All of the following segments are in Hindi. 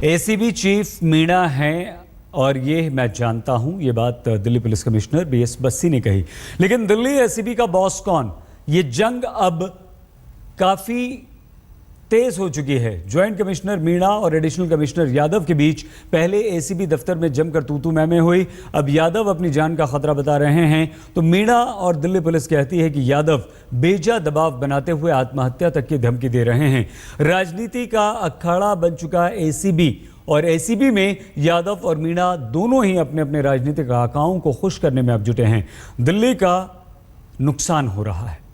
एसीबी चीफ मीणा हैं और ये मैं जानता हूं, ये बात Delhi police commissioner BS Bassi ने कही। लेकिन दिल्ली एसीबी का बॉस कौन? ये जंग अब काफी तेज हो चुकी है। ज्वाइंट कमिश्नर मीणा और एडिशनल कमिश्नर यादव के बीच पहले एसीबी दफ्तर में जमकर तू-तू मैं-मैं हुई। अब यादव अपनी जान का खतरा बता रहे हैं तो मीणा और दिल्ली पुलिस कहती है कि यादव बेजा दबाव बनाते हुए आत्महत्या तक की धमकी दे रहे हैं। राजनीति का अखाड़ा बन चुका एसीबी और एसीबी में यादव और मीणा दोनों ही अपने अपने राजनीतिक आकाओं को खुश करने में अब जुटे हैं। दिल्ली का नुकसान हो रहा है।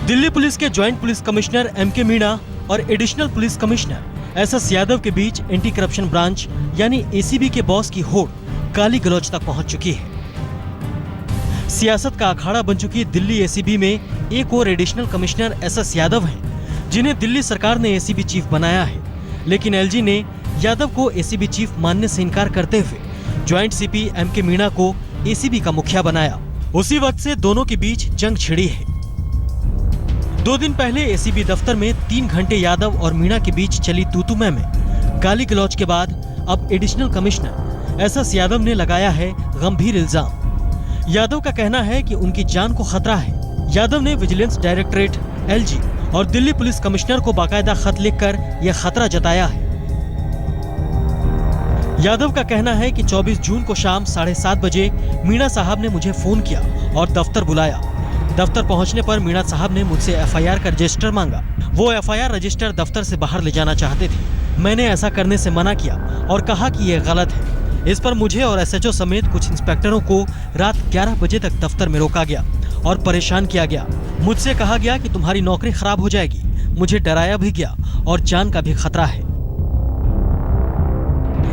दिल्ली पुलिस के joint police commissioner MK Meena और additional police commissioner SS Yadav के बीच एंटी करप्शन ब्रांच यानी एसीबी के बॉस की होड़ गाली गलौज तक पहुंच चुकी है। सियासत का अखाड़ा बन चुकी दिल्ली एसीबी में एक और एडिशनल कमिश्नर एसएस यादव हैं, जिन्हें दिल्ली सरकार ने एसीबी चीफ बनाया है। लेकिन एलजी ने यादव को एसीबी चीफ मानने से इनकार करते हुए ज्वाइंट सीपी एमके मीणा को एसीबी का मुखिया बनाया। उसी वक्त से दोनों के बीच जंग छिड़ी है। 2 दिन पहले एसीबी दफ्तर में 3 घंटे यादव और मीणा के बीच चली तू-तू मैं गाली गलौज के बाद अब एडिशनल कमिश्नर एसएस यादव ने लगाया है गंभीर इल्जाम। यादव का कहना है कि उनकी जान को खतरा है। यादव ने विजिलेंस डायरेक्टरेट, एलजी और दिल्ली पुलिस कमिश्नर को बाकायदा खत लिखकर यह खतरा जताया है। यादव का कहना है कि 24 जून को शाम 7:30 बजे मीणा साहब ने मुझे फोन किया और दफ्तर बुलाया। दफ्तर पहुंचने पर मीणा साहब ने मुझसे एफआईआर का रजिस्टर मांगा। वो एफआईआर रजिस्टर दफ्तर से बाहर ले जाना चाहते थे। मैंने ऐसा करने से मना किया और कहा कि यह गलत है। इस पर मुझे और एसएचओ समेत कुछ इंस्पेक्टरों को रात 11 बजे तक दफ्तर में रोका गया और परेशान किया गया। मुझसे कहा गया कि तुम्हारी नौकरी खराब हो जाएगी। मुझे डराया भी गया और जान का भी खतरा है।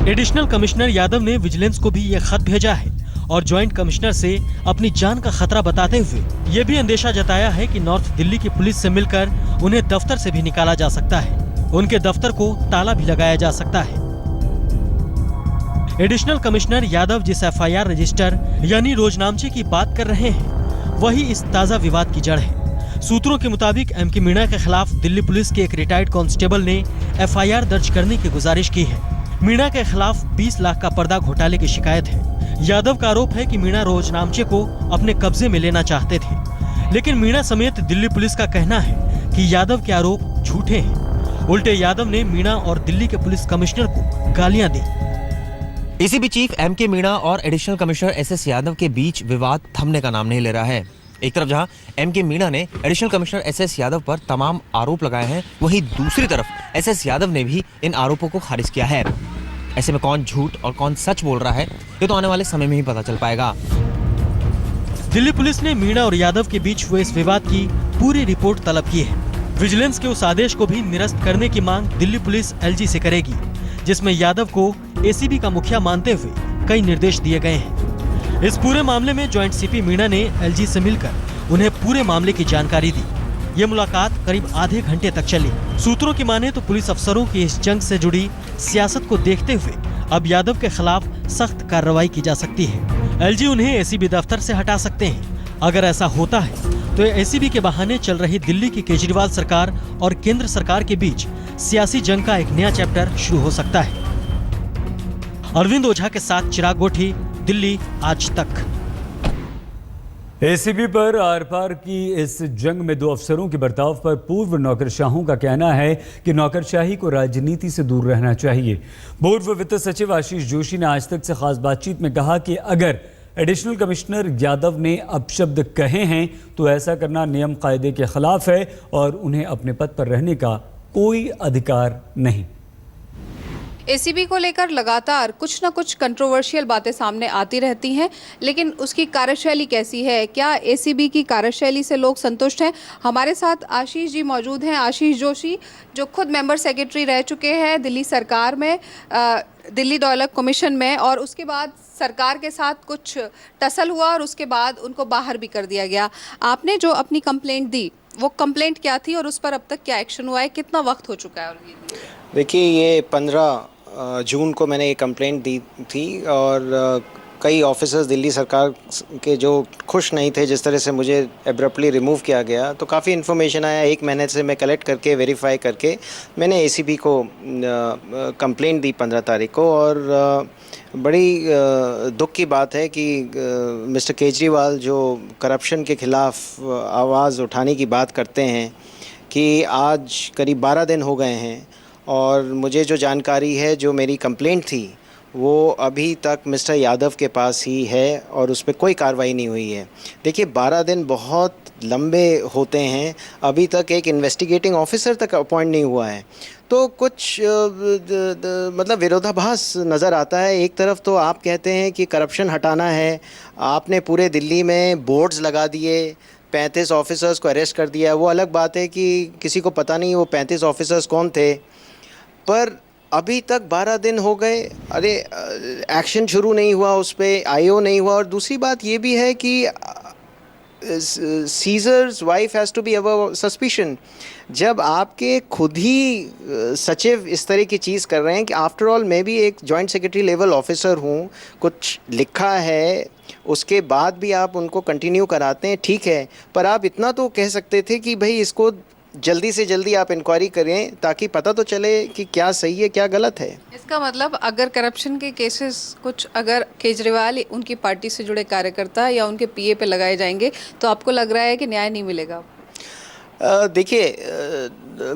एडिशनल कमिश्नर यादव ने विजिलेंस को भी यह खत भेजा है और ज्वाइंट कमिश्नर से अपनी जान का खतरा बताते हुए ये भी अंदेशा जताया है कि नॉर्थ दिल्ली की पुलिस से मिलकर उन्हें दफ्तर से भी निकाला जा सकता है। उनके दफ्तर को ताला भी लगाया जा सकता है। एडिशनल कमिश्नर यादव जिस एफआईआर रजिस्टर यानी रोजनामचे की बात कर रहे हैं, वही इस ताजा विवाद की जड़ है। सूत्रों के मुताबिक एमके मीणा के खिलाफ दिल्ली पुलिस के एक रिटायर्ड कांस्टेबल ने एफआईआर दर्ज करने की गुजारिश की है। मीणा के खिलाफ 20 लाख का पर्दा घोटाले की शिकायत है। यादव का आरोप है कि मीणा रोजनामचे को अपने कब्जे में लेना चाहते थे। लेकिन मीणा समेत दिल्ली पुलिस का कहना है कि यादव के आरोप झूठे हैं। उल्टे यादव ने मीणा और दिल्ली के पुलिस कमिश्नर को गालियां दी। एसीबी चीफ एमके मीणा और एडिशनल कमिश्नर एसएस यादव के बीच विवाद थमने का नाम नहीं ले रहा है। एक तरफ जहां एमके मीणा ने एडिशनल कमिश्नर एसएस यादव पर तमाम आरोप लगाए हैं, वहीं दूसरी तरफ एसएस यादव ने भी इन आरोपों को खारिज किया है। ऐसे में कौन झूठ और कौन सच बोल रहा है, ये तो आने वाले समय में ही पता चल पाएगा। दिल्ली पुलिस ने मीणा और यादव के बीच हुए इस विवाद की पूरी रिपोर्ट तलब की है। विजिलेंस के उस आदेश को भी निरस्त करने की मांग दिल्ली पुलिस एलजी से करेगी, जिसमें यादव को एसीबी का मुखिया मानते हुए कई निर्देश दिए गए हैं। इस पूरे मामले में ज्वाइंट सीपी मीणा ने एलजी से मिलकर उन्हें पूरे मामले की जानकारी दी। ये मुलाकात करीब आधे घंटे तक चली। सूत्रों की माने तो पुलिस अफसरों की इस जंग से जुड़ी सियासत को देखते हुए अब यादव के खिलाफ सख्त कार्रवाई की जा सकती है। एलजी उन्हें एसीबी दफ्तर से हटा सकते हैं। अगर ऐसा होता है तो एसीबी के बहाने चल रही दिल्ली की केजरीवाल सरकार और केंद्र सरकार के बीच सियासी जंग का एक नया चैप्टर शुरू हो सकता है। अरविंद ओझा के साथ चिराग गोठी, दिल्ली आज तक। एसीबी पर आर पार की इस जंग में 2 अफसरों के बर्ताव पर पूर्व नौकरशाहों का कहना है कि नौकरशाही को राजनीति से दूर रहना चाहिए। पूर्व वित्त सचिव आशीष जोशी ने आज तक से खास बातचीत में कहा कि अगर एडिशनल कमिश्नर यादव ने अपशब्द कहे हैं तो ऐसा करना नियम कायदे के खिलाफ है और उन्हें अपने पद पर रहने का कोई अधिकार नहीं। एसीबी को लेकर लगातार कुछ न कुछ कंट्रोवर्शियल बातें सामने आती रहती हैं, लेकिन उसकी कार्यशैली कैसी है, क्या एसीबी की कार्यशैली से लोग संतुष्ट हैं? हमारे साथ आशीष जी मौजूद हैं। आशीष जोशी जो खुद मेंबर सेक्रेटरी रह चुके हैं दिल्ली सरकार में, दिल्ली डॉयलग कमीशन में, और उसके बाद सरकार के साथ कुछ टसल हुआ और उसके बाद उनको बाहर भी कर दिया गया। आपने जो अपनी कंप्लेंट दी, वो कंप्लेंट क्या थी और उस पर अब तक क्या एक्शन हुआ है? कितना वक्त हो चुका है? देखिए, ये 15 जून को मैंने ये कंप्लेंट दी थी और कई ऑफिसर्स दिल्ली सरकार के जो खुश नहीं थे जिस तरह से मुझे एब्रप्टली रिमूव किया गया, तो काफ़ी इन्फॉर्मेशन आया। 1 महीने से मैं कलेक्ट करके वेरीफाई करके मैंने एसीबी को कंप्लेंट दी 15 तारीख को। और बड़ी दुख की बात है कि मिस्टर केजरीवाल जो करप्शन के ख़िलाफ़ आवाज़ उठाने की बात करते हैं कि आज करीब 12 दिन हो गए हैं और मुझे जो जानकारी है, जो मेरी कंप्लेंट थी, वो अभी तक मिस्टर यादव के पास ही है और उस पर कोई कार्रवाई नहीं हुई है। देखिए 12 दिन बहुत लंबे होते हैं, अभी तक एक इन्वेस्टिगेटिंग ऑफिसर तक अपॉइंट नहीं हुआ है, तो कुछ मतलब विरोधाभास नज़र आता है। एक तरफ तो आप कहते हैं कि करप्शन हटाना है, आपने पूरे दिल्ली में बोर्ड्स लगा दिए, 35 ऑफिसर्स को अरेस्ट कर दिया। वो अलग बात है कि किसी को पता नहीं वो 35 ऑफिसर्स कौन थे, पर अभी तक 12 दिन हो गए, अरे एक्शन शुरू नहीं हुआ, उस पर आईओ नहीं हुआ। और दूसरी बात ये भी है कि Caesar's wife has to be above suspicion. जब आपके खुद ही सचिव इस तरह की चीज़ कर रहे हैं कि आफ्टर ऑल मैं भी एक जॉइंट सेक्रेटरी लेवल ऑफिसर हूँ, कुछ लिखा है, उसके बाद भी आप उनको कंटिन्यू कराते हैं, ठीक है, पर आप इतना तो कह सकते थे कि भाई इसको जल्दी से जल्दी आप इंक्वायरी करें ताकि पता तो चले कि क्या सही है क्या गलत है। इसका मतलब अगर करप्शन के केसेस कुछ अगर केजरीवाल उनकी पार्टी से जुड़े कार्यकर्ता या उनके पीए पे लगाए जाएंगे तो आपको लग रहा है कि न्याय नहीं मिलेगा? देखिए,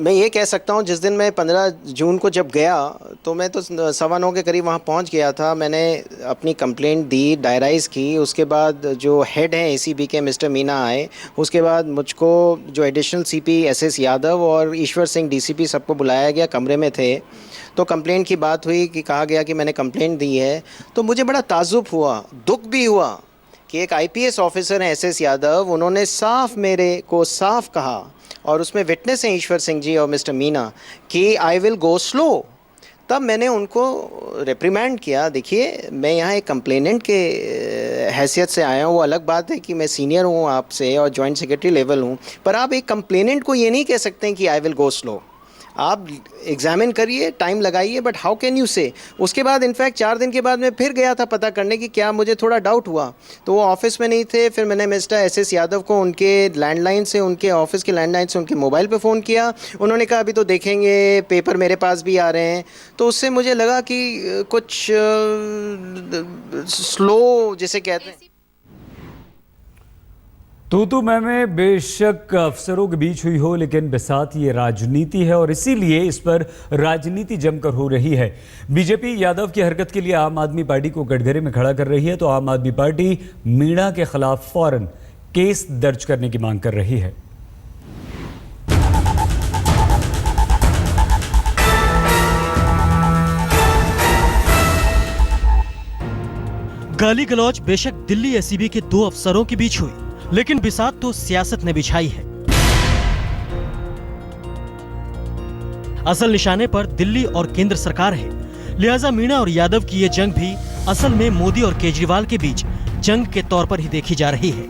मैं ये कह सकता हूँ, जिस दिन मैं 15 जून को जब गया तो मैं तो 9:15 के करीब वहाँ पहुँच गया था। मैंने अपनी कंप्लेंट दी, डायराइज़ की। उसके बाद जो हेड हैं एसीबी के मिस्टर मीना आए। उसके बाद मुझको जो एडिशनल सीपी एसएस यादव और ईश्वर सिंह डीसीपी सबको बुलाया गया, कमरे में थे, तो कंप्लेंट की बात हुई कि कहा गया कि मैंने कंप्लेंट दी है। तो मुझे बड़ा ताज्जुब हुआ, दुख भी हुआ कि एक आईपीएस ऑफिसर हैं एसएस यादव, उन्होंने साफ मेरे को साफ कहा, और उसमें विटनेस हैं ईश्वर सिंह जी और मिस्टर मीना, कि आई विल गो स्लो। तब मैंने उनको रिप्रीमेंड किया। देखिए, मैं यहाँ एक कंप्लेनेंट के हैसियत से आया हूँ, वो अलग बात है कि मैं सीनियर हूँ आपसे और जॉइंट सेक्रेटरी लेवल हूँ, पर आप एक कंप्लेनेंट को ये नहीं कह सकते हैं कि आई विल गो स्लो। आप एग्जामिन करिए, टाइम लगाइए, बट हाउ कैन यू से। उसके बाद इनफैक्ट 4 दिन के बाद मैं फिर गया था पता करने की क्या, मुझे थोड़ा डाउट हुआ, तो वो ऑफिस में नहीं थे। फिर मैंने मिस्टर एसएस यादव को उनके लैंडलाइन से, उनके ऑफिस के लैंडलाइन से उनके मोबाइल पे फ़ोन किया। उन्होंने कहा अभी तो देखेंगे, पेपर मेरे पास भी आ रहे हैं। तो उससे मुझे लगा कि कुछ स्लो जिसे कहते हैं। तू मैं बेशक अफसरों के बीच हुई हो, लेकिन बिसात ये राजनीति है और इसीलिए इस पर राजनीति जमकर हो रही है। बीजेपी यादव की हरकत के लिए आम आदमी पार्टी को कटघरे में खड़ा कर रही है, तो आम आदमी पार्टी मीणा के खिलाफ फौरन केस दर्ज करने की मांग कर रही है। गाली गलौज बेशक दिल्ली एसीबी के 2 अफसरों के बीच हुई, लेकिन बिसात तो सियासत ने बिछाई है। असल निशाने पर दिल्ली और केंद्र सरकार है, लिहाजा मीणा और यादव की ये जंग भी असल में मोदी और केजरीवाल के बीच जंग के तौर पर ही देखी जा रही है।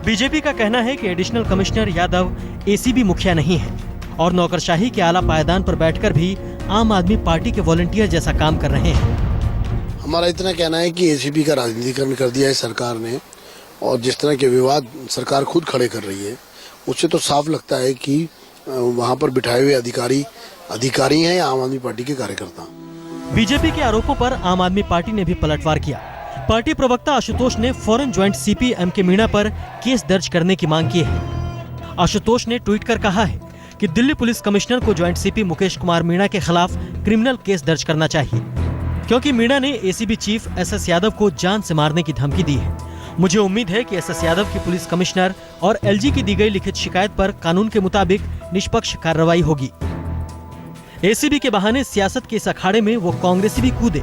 बीजेपी का कहना है कि एडिशनल कमिश्नर यादव एसीबी मुखिया नहीं है और नौकरशाही के आला पायदान पर बैठकर भी आम आदमी पार्टी के वॉलंटियर जैसा काम कर रहे हैं। हमारा इतना कहना है कि एसीबी का राजनीतिकरण कर दिया है सरकार ने, और जिस तरह के विवाद सरकार खुद खड़े कर रही है, उससे तो साफ लगता है कि वहां पर बिठाए हुए अधिकारी हैं या आम आदमी पार्टी के कार्यकर्ता। बीजेपी के आरोपों पर आम आदमी पार्टी ने भी पलटवार किया। पार्टी प्रवक्ता आशुतोष ने फौरन ज्वाइंट सीपी एमके मीणा पर केस दर्ज करने की मांग की है। आशुतोष ने ट्वीट कर कहा है कि दिल्ली पुलिस कमिश्नर को ज्वाइंट सीपी मुकेश कुमार मीणा के खिलाफ क्रिमिनल केस दर्ज करना चाहिए, क्योंकि मीणा ने एसीबी चीफ एसएस यादव को जान से मारने की धमकी दी है। मुझे उम्मीद है कि एसएस यादव की पुलिस कमिश्नर और एलजी की दी गई लिखित शिकायत पर कानून के मुताबिक निष्पक्ष कार्रवाई होगी। एसीबी के बहाने सियासत के इस अखाड़े में वो कांग्रेसी भी कूदे,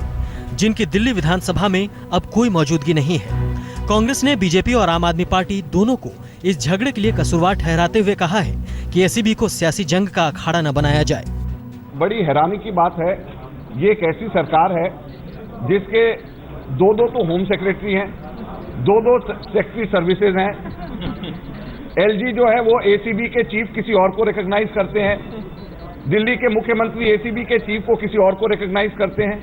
जिनकी दिल्ली विधानसभा में अब कोई मौजूदगी नहीं है। कांग्रेस ने बीजेपी और आम आदमी पार्टी दोनों को इस झगड़े के लिए कसूरवार ठहराते हुए कहा है कि एसीबी को सियासी जंग का अखाड़ा न बनाया जाए। बड़ी हैरानी की बात है, ये एक ऐसी सरकार है जिसके 2 तो होम सेक्रेटरी हैं, 2 सेक्रेटरी सर्विसेज हैं। एलजी जो है वो एसीबी के चीफ किसी और को रिकॉग्नाइज करते हैं, दिल्ली के मुख्यमंत्री एसीबी के चीफ को किसी और को रिकॉग्नाइज करते हैं।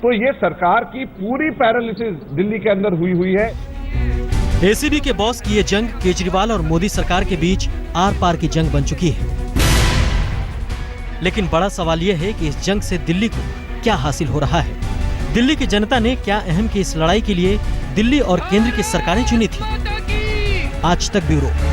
तो ये सरकार की पूरी पैरालिसिस दिल्ली के अंदर हुई है। एसीबी के बॉस की ये जंग केजरीवाल और मोदी सरकार के बीच आर पार की जंग बन चुकी है। लेकिन बड़ा सवाल यह है कि इस जंग से दिल्ली को क्या हासिल हो रहा है। दिल्ली की जनता ने क्या अहम की इस लड़ाई के लिए दिल्ली और केंद्र की सरकारें चुनी थी। आज तक ब्यूरो।